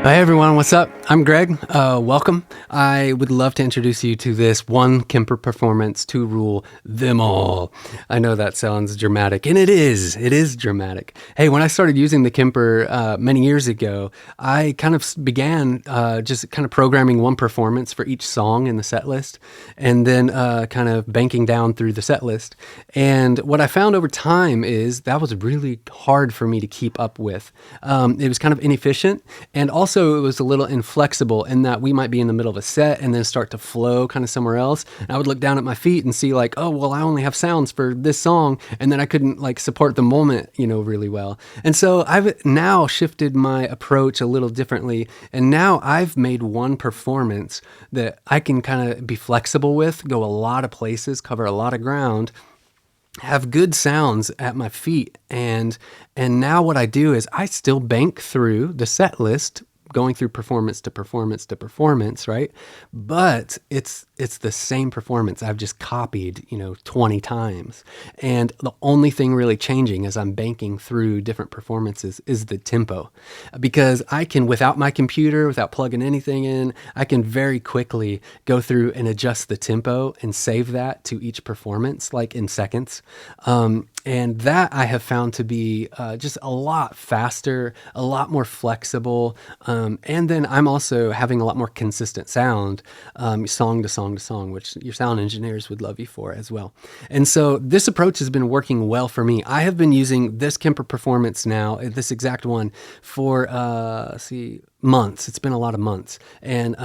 Hey everyone, what's up? I'm Greg. Welcome. I would love to introduce you to this one Kemper performance to rule them all. I know that sounds dramatic, and it is. It is dramatic. Hey, when I started using the Kemper many years ago, I kind of began just kind of programming one performance for each song in the set list, and then kind of banking down through the set list. And what I found over time is that was really hard for me to keep up with. It was kind of inefficient, and also it was a little inflexible in that we might be in the middle of a set and then start to flow kind of somewhere else. And I would look down at my feet and see like, oh, well, I only have sounds for this song. And then I couldn't like support the moment, really well. And so I've now shifted my approach a little differently. And now I've made one performance that I can kind of be flexible with, go a lot of places, cover a lot of ground, have good sounds at my feet. And now what I do is I still bank through the set list, going through performance to performance to performance, right? But it's the same performance I've just copied, 20 times. And the only thing really changing as I'm banking through different performances is the tempo. Because I can, without my computer, without plugging anything in, I can very quickly go through and adjust the tempo and save that to each performance, like in seconds. And that I have found to be just a lot faster, a lot more flexible. And then I'm also having a lot more consistent sound, song to song to song, which your sound engineers would love you for as well. And so this approach has been working well for me. I have been using this Kemper performance now, this exact one, for, months. It's been a lot of months, and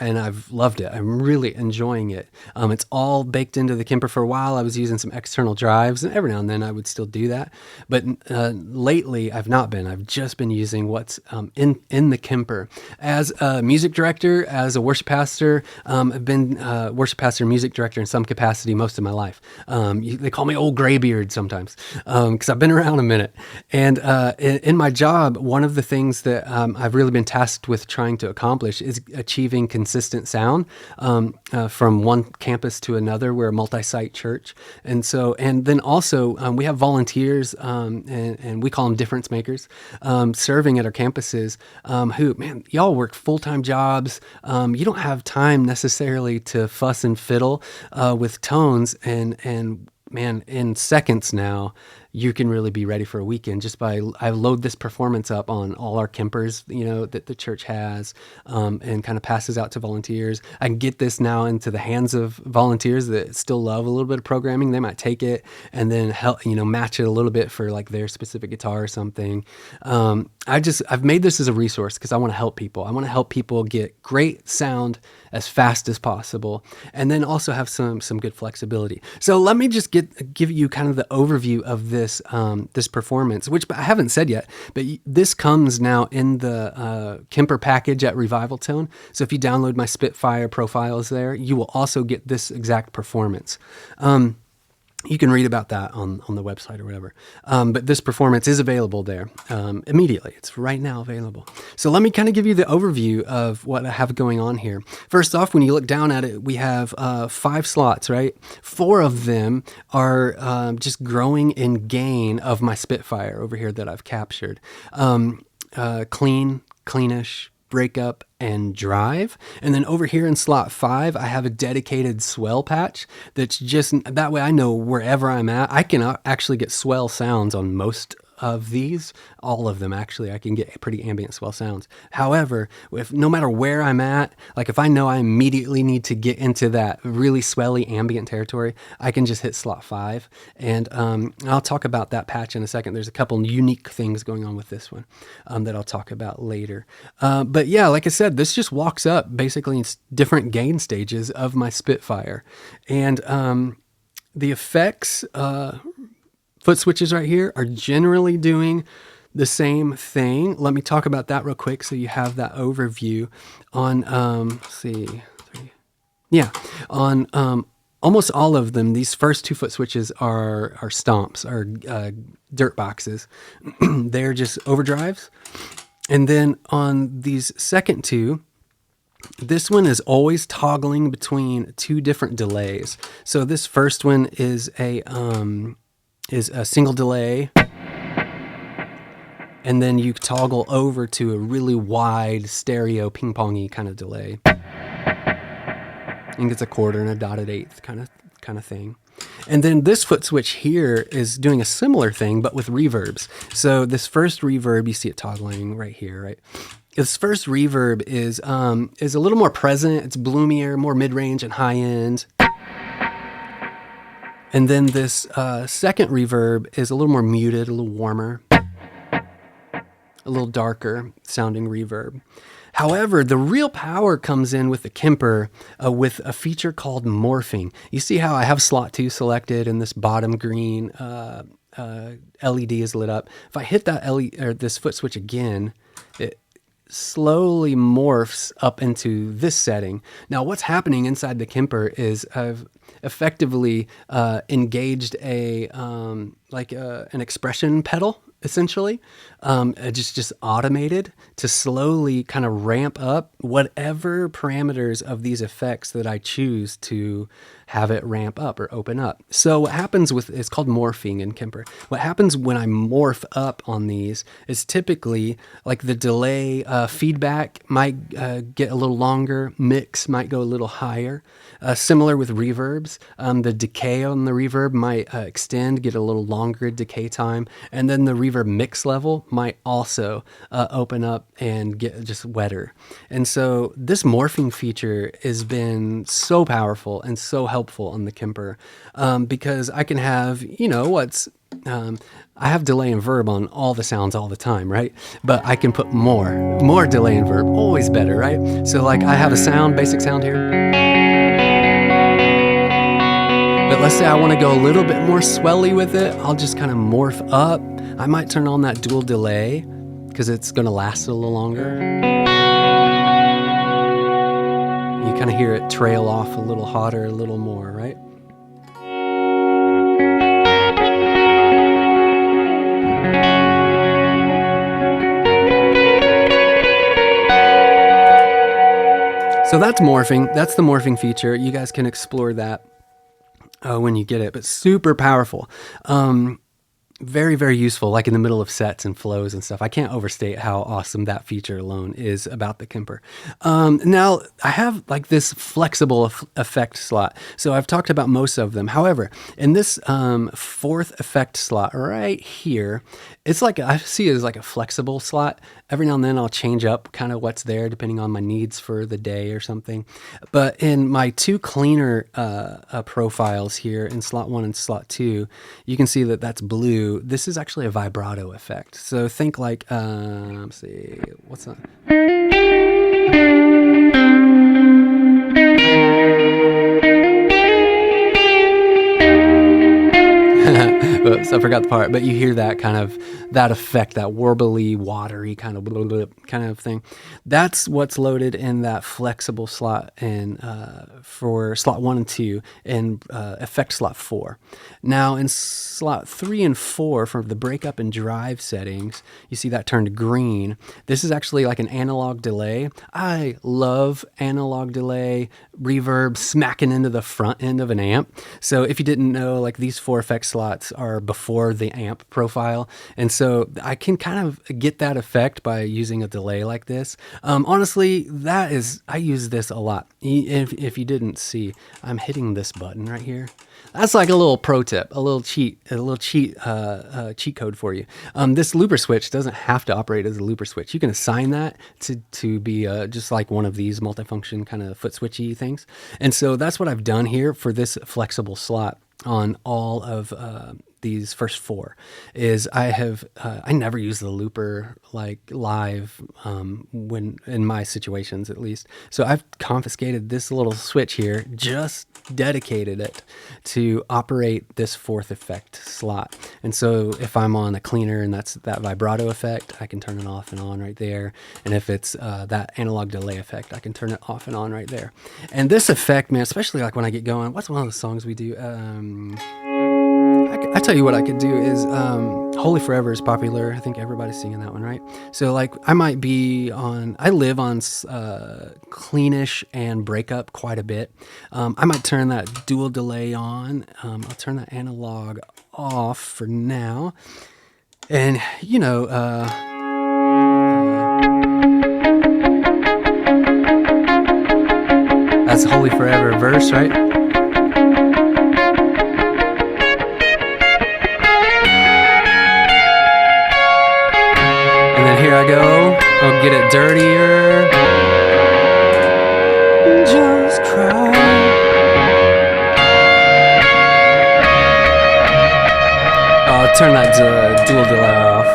I've loved it. I'm really enjoying it. It's all baked into the Kemper. For a while, I was using some external drives, and every now and then I would still do that. But lately, I've not been. I've just been using what's in the Kemper. As a music director, as a worship pastor, I've been worship pastor, music director in some capacity most of my life. They call me old graybeard sometimes because I've been around a minute. And in my job, one of the things that I've really been tasked with trying to accomplish is achieving consistent sound from one campus to another. We're a multi-site church. And then also we have volunteers and we call them difference makers serving at our campuses who, man, y'all work full-time jobs. You don't have time necessarily to fuss and fiddle with tones and man, in seconds now, you can really be ready for a weekend just by, I load this performance up on all our Kempers, that the church has, and kind of passes out to volunteers. I can get this now into the hands of volunteers that still love a little bit of programming. They might take it and then help, match it a little bit for like their specific guitar or something. I've made this as a resource because I want to help people. I want to help people get great sound as fast as possible, and then also have some good flexibility. So let me just give you kind of the overview of this performance, which I haven't said yet, but this comes now in the Kemper package at Revival Tone. So if you download my Spitfire profiles there, you will also get this exact performance. You can read about that on the website or whatever. But this performance is available there immediately. It's right now available. So let me kind of give you the overview of what I have going on here. First off, when you look down at it, we have 5 slots, right? 4 of them are just growing in gain of my Spitfire over here that I've captured. Clean, cleanish, breakup, and drive. And then over here in slot 5, I have a dedicated swell patch that's just, that way I know wherever I'm at, I can actually get swell sounds on most of these, all of them actually, I can get pretty ambient swell sounds. However, no matter where I'm at, like if I know I immediately need to get into that really swelly ambient territory, I can just hit slot 5. And I'll talk about that patch in a second. There's a couple unique things going on with this one that I'll talk about later. But yeah, like I said, this just walks up basically in different gain stages of my Spitfire. And the effects, foot switches right here are generally doing the same thing. Let me talk about that real quick so you have that overview on, on almost all of them. These first 2 foot switches are stomps, are dirt boxes. They're just overdrives. And then on these second 2, this one is always toggling between 2 different delays. So this first one is a single delay And then you toggle over to a really wide stereo ping-pongy kind of delay. And it's a quarter and a dotted eighth kind of thing. And then this foot switch here is doing a similar thing, but with reverbs. So this first reverb, you see it toggling right here, right? This first reverb is a little more present. It's bloomier, more mid-range and high-end. And then this second reverb is a little more muted, a little warmer, a little darker sounding reverb. However, the real power comes in with the Kemper with a feature called morphing. You see how I have slot 2 selected and this bottom green LED is lit up. If I hit that LED or this foot switch again, it slowly morphs up into this setting. Now, what's happening inside the Kemper is I've effectively engaged an expression pedal, essentially, just automated to slowly kind of ramp up whatever parameters of these effects that I choose to have it ramp up or open up. So what happens it's called morphing in Kemper. What happens when I morph up on these is typically like the delay feedback might get a little longer, mix might go a little higher. Similar with reverbs, the decay on the reverb might extend, get a little longer decay time, and then the reverb mix level might also open up and get just wetter. And so this morphing feature has been so powerful and so helpful on the Kemper because I can have, I have delay and verb on all the sounds all the time, right? But I can put more delay and verb, always better, right? So like I have a sound, basic sound here. But let's say I want to go a little bit more swelly with it. I'll just kind of morph up. I might turn on that dual delay because it's going to last a little longer. You kind of hear it trail off a little hotter, a little more, right? So that's morphing. That's the morphing feature. You guys can explore that when you get it, but super powerful. Very, very useful, like in the middle of sets and flows and stuff. I can't overstate how awesome that feature alone is about the Kemper. Now, I have like this flexible effect slot. So I've talked about most of them. However, in this fourth effect slot right here, it's like, I see it as like a flexible slot. Every now and then I'll change up kind of what's there depending on my needs for the day or something. But in my two cleaner profiles here in slot 1 and slot 2, you can see that that's blue. This is actually a vibrato effect. So think like, let's see, what's that? Oops, I forgot the part, but you hear that kind of, that effect, that warbly, watery kind of blah, blah, blah, kind of thing. That's what's loaded in that flexible slot and for slot 1 and 2 and effect slot 4. Now in slot 3 and 4 for the breakup and drive settings, you see that turned green. This is actually like an analog delay. I love analog delay, reverb smacking into the front end of an amp. So if you didn't know, like these 4 effect slots are before the amp profile. And so I can kind of get that effect by using a delay like this. Honestly, I use this a lot. If you didn't see, I'm hitting this button right here. That's like a little pro tip, a little cheat code for you. This looper switch doesn't have to operate as a looper switch. You can assign that to be just like one of these multifunction kind of foot switchy things. And so that's what I've done here for this flexible slot on all of these first 4 is I never use the looper like live when in my situations at least. So I've confiscated this little switch here, just dedicated it to operate this 4th effect slot. And so if I'm on a cleaner and that's that vibrato effect, I can turn it off and on right there. And if it's that analog delay effect, I can turn it off and on right there. And this effect, man, especially like when I get going, what's one of the songs we do? I tell you what I could do is Holy Forever is popular. I think everybody's singing that one, right? So like I live on cleanish and breakup quite a bit. I might turn that dual delay on. I'll turn that analog off for now. And That's Holy Forever verse, right? And then here I go. I'll get it dirtier. Just cry. I'll turn that dual delay off.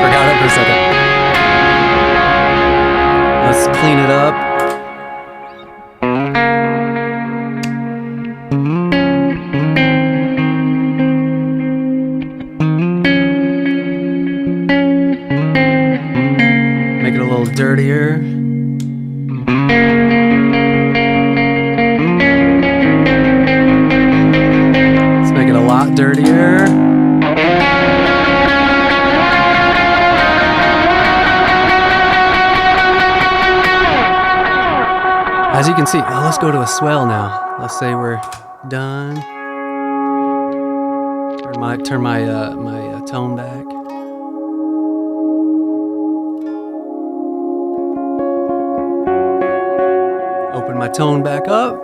Forgot it for a second. Let's clean it up. Make it a little dirtier. Let's make it a lot dirtier. As you can see, let's go to a swell now. Let's say we're done. Turn my tone back. Open my tone back up.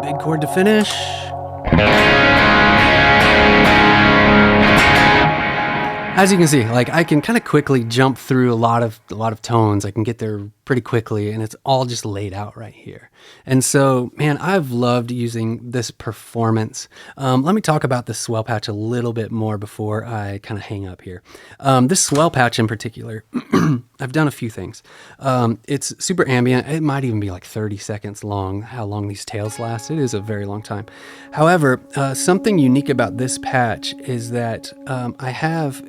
Big chord to finish. As you can see, like I can kind of quickly jump through a lot of tones. I can get there pretty quickly, and it's all just laid out right here. And so, man, I've loved using this performance. Let me talk about the swell patch a little bit more before I kind of hang up here. This swell patch in particular, I've done a few things. It's super ambient. It might even be like 30 seconds long, how long these tails last. It is a very long time. However, something unique about this patch is that I have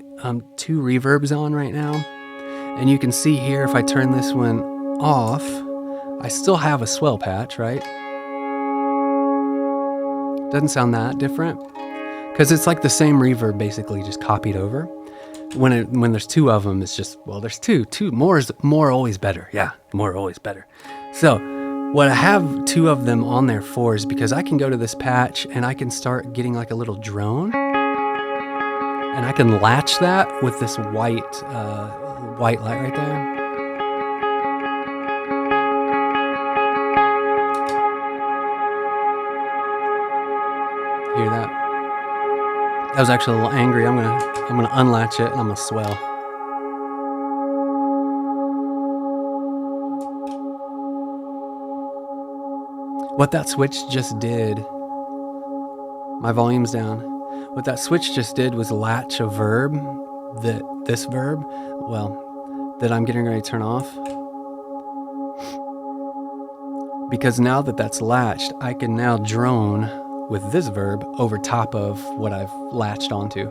two reverbs on right now. And you can see here, if I turn this one off, I still have a swell patch, right? Doesn't sound that different. Because it's like the same reverb basically just copied over. When there's two of them, it's just, well, there's two. More always better. Yeah, more always better. So what I have two of them on there for is because I can go to this patch and I can start getting like a little drone. And I can latch that with this white light right there. Hear that? That was actually a little angry. I'm gonna unlatch it and I'm gonna swell. What that switch just did, my volume's down. What that switch just did was latch a verb, this verb, that I'm getting ready to turn off. Because now that that's latched, I can now drone with this verb over top of what I've latched onto.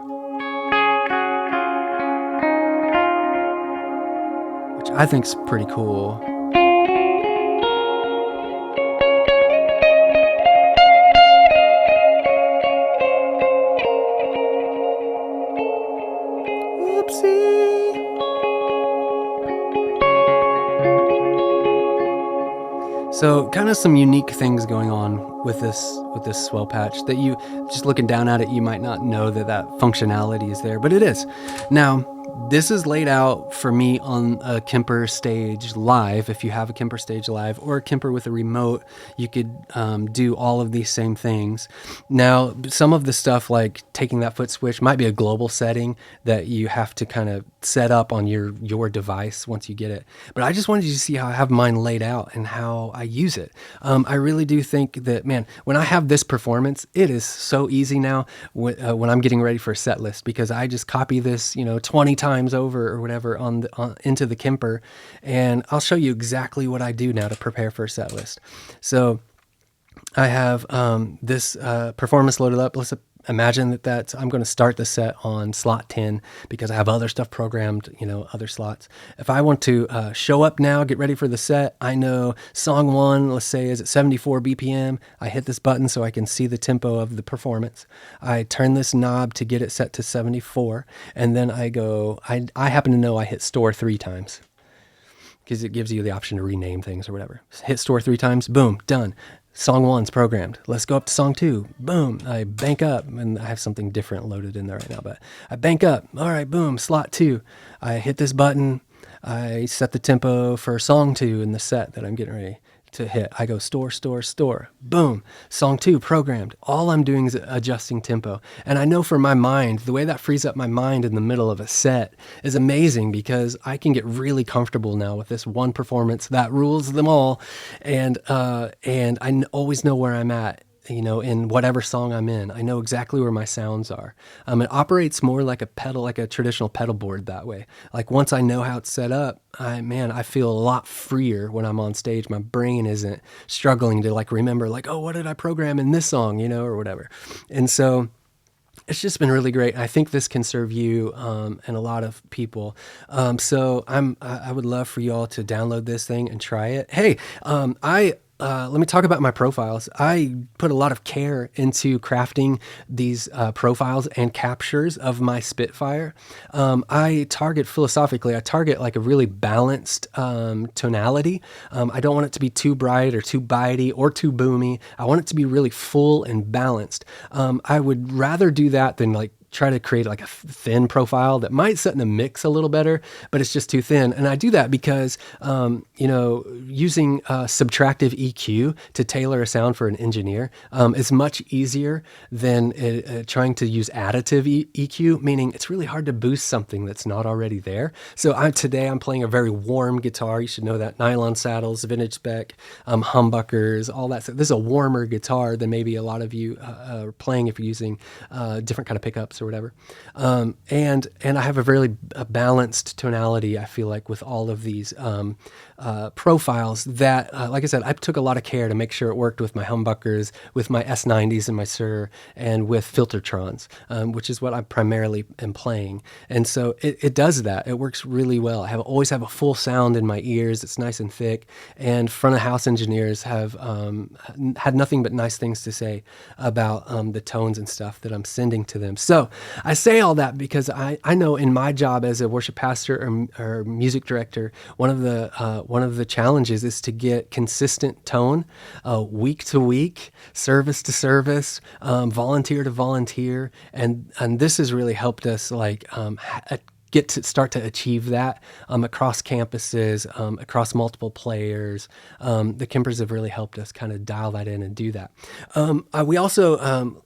Which I think is pretty cool. So kind of some unique things going on with this swell patch that you, just looking down at it, you might not know that functionality is there, but it is. Now, this is laid out for me on a Kemper stage live. If you have a Kemper stage live or a Kemper with a remote, you could do all of these same things. Now, some of the stuff like taking that foot switch might be a global setting that you have to kind of set up on your device once you get it. But I just wanted you to see how I have mine laid out and how I use it. I really do think that, man, when I have this performance, it is so easy now when I'm getting ready for a set list, because I just copy this, 20 times over or whatever into the Kemper, and I'll show you exactly what I do now to prepare for a set list. So I have this performance loaded up. Let's imagine that I'm going to start the set on slot 10 because I have other stuff programmed, other slots. If I want to show up now, get ready for the set, I know song 1, let's say, is at 74 BPM. I hit this button so I can see the tempo of the performance. I turn this knob to get it set to 74, and then I happen to know I hit store 3 times, because it gives you the option to rename things or whatever. Hit store 3 times, boom, done. Song 1's programmed. Let's go up to song 2. Boom. I bank up, and I have something different loaded in there right now, but I bank up. All right, boom, slot 2. I hit this button. I set the tempo for song 2 in the set that I'm getting ready to hit. I go store, store, store. Boom. Song 2 programmed. All I'm doing is adjusting tempo. And I know for my mind, the way that frees up my mind in the middle of a set is amazing, because I can get really comfortable now with this one performance that rules them all. And I always know where I'm at. In whatever song I'm in, I know exactly where my sounds are. It operates more like a pedal, like a traditional pedal board that way. Like once I know how it's set up, I feel a lot freer when I'm on stage. My brain isn't struggling to remember oh, what did I program in this song, or whatever. And so it's just been really great. I think this can serve you and a lot of people. So I would love for you all to download this thing and try it. Hey, let me talk about my profiles. I put a lot of care into crafting these profiles and captures of my Spitfire. I target a really balanced tonality. I don't want it to be too bright or too bitey or too boomy. I want it to be really full and balanced. I would rather do that than try to create a thin profile that might set in the mix a little better, but it's just too thin. And I do that because, using subtractive EQ to tailor a sound for an engineer is much easier than trying to use additive EQ, meaning it's really hard to boost something that's not already there. So today I'm playing a very warm guitar. You should know that. Nylon saddles, vintage spec, humbuckers, all that stuff. This is a warmer guitar than maybe a lot of you are playing if you're using different kind of pickups or whatever. And I have a really balanced tonality, I feel like, with all of these profiles that, like I said, I took a lot of care to make sure it worked with my humbuckers, with my S90s and my Sur, and with Filtertrons, which is what I primarily am playing. And so it does that. It works really well. I always have a full sound in my ears. It's nice and thick. And front of house engineers have had nothing but nice things to say about the tones and stuff that I'm sending to them. So I say all that because I know in my job as a worship pastor or music director, one of the challenges is to get consistent tone, week to week, service to service, volunteer to volunteer, and this has really helped us get to start to achieve that across campuses, across multiple players. The Kempers have really helped us kind of dial that in and do that. We also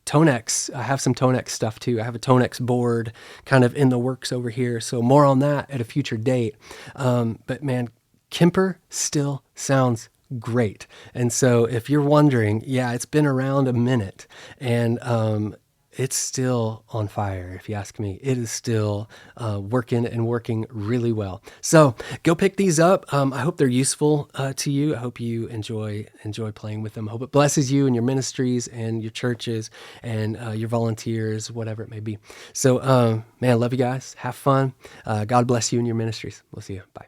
Tonex. I have some Tonex stuff too. I have a Tonex board kind of in the works over here. So more on that at a future date. But man, Kemper still sounds great. And so if you're wondering, yeah, it's been around a minute, and it's still on fire, if you ask me. It is still working really well. So go pick these up. I hope they're useful to you. I hope you enjoy playing with them. I hope it blesses you and your ministries and your churches and your volunteers, whatever it may be. So, man, I love you guys. Have fun. God bless you and your ministries. We'll see you. Bye.